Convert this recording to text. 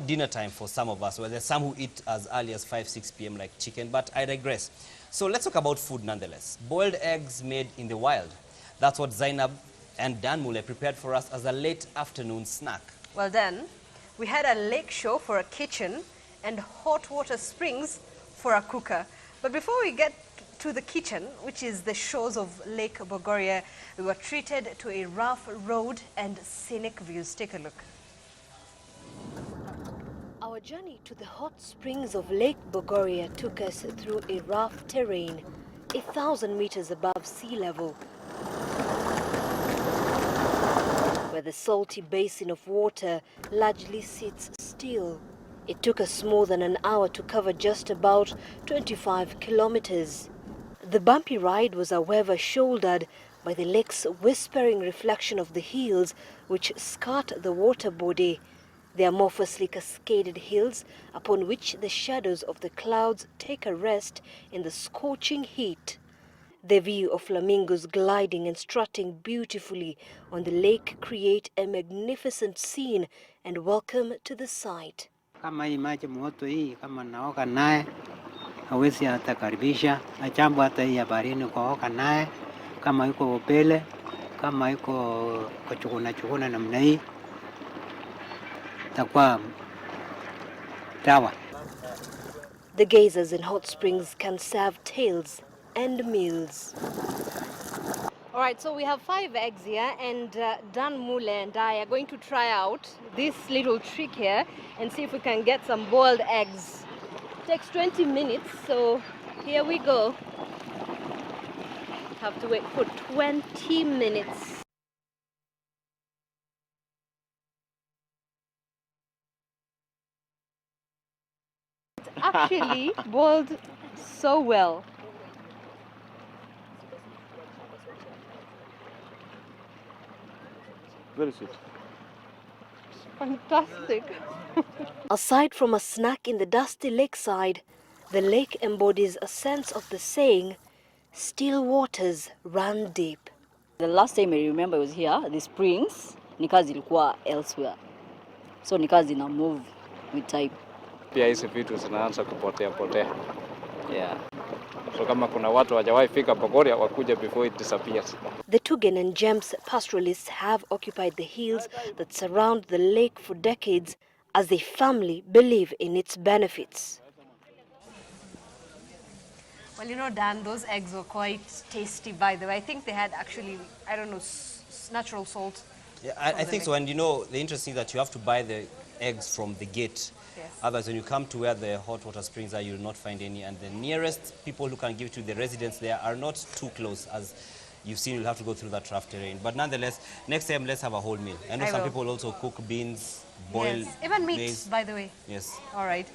dinner time for some of us. Well, there's some who eat as early as 5, 6 p.m. like chicken, but I digress. So let's talk about food nonetheless. Boiled eggs made in the wild. That's what Zainab and Dan Mule prepared for us as a late afternoon snack. Well then, we had a lake show for a kitchen and hot water springs for a cooker. But before we get to the kitchen, which is the shores of Lake Bogoria, we were treated to a rough road and scenic views. Take a look. Our journey to the hot springs of Lake Bogoria took us through a rough terrain, 1,000 meters above sea level, where the salty basin of water largely sits still. It took us more than an hour to cover just about 25 kilometers. The bumpy ride was however shouldered by the lake's whispering reflection of the hills which skirt the water body. The amorphously cascaded hills upon which the shadows of the clouds take a rest in the scorching heat. The view of flamingos gliding and strutting beautifully on the lake create a magnificent scene and welcome to the sight. Kama hii maji moto hii kama naoga naye hawezi hata karibisha na jambo hata hii ya baharini kuoga naye kama yuko upele kama yuko kuchukuna namna hii takuwa dawa. The gazers in hot springs can serve tails and meals. All right, so we have 5 eggs here, and Dan Mule and I are going to try out this little trick here and see if we can get some boiled eggs. It takes 20 minutes, so here we go. Have to wait for 20 minutes. It's actually boiled so well. Very sweet. Fantastic. Aside from a snack in the dusty lakeside, the lake embodies a sense of the saying, still waters run deep. The last time I remember I was here, the springs, nika zilikuwa elsewhere. So nika zina move with time. Pia hizi vitu zinaanza kupotea. Yeah. So kama kuna watu hawajawahi fika Bogoria wakuja before it disappears. The Tugen and James pastoralists have occupied the hills that surround the lake for decades as they firmly believe in its benefits. Well, you know, Dan, those eggs were quite tasty, by the way. I think they had actually, I don't know, natural salt. Yeah, I think so. And you know, the interesting is that you have to buy the eggs from the gate. Yes. Otherwise, when you come to where the hot water springs are, you will not find any. And the nearest people who can give to the residents there are not too close. As you've seen, you'll have to go through that rough terrain. But nonetheless, next time, let's have a whole meal. I know some people also cook beans, boil Yes. Even meat, maize. by the way. Yes. All right.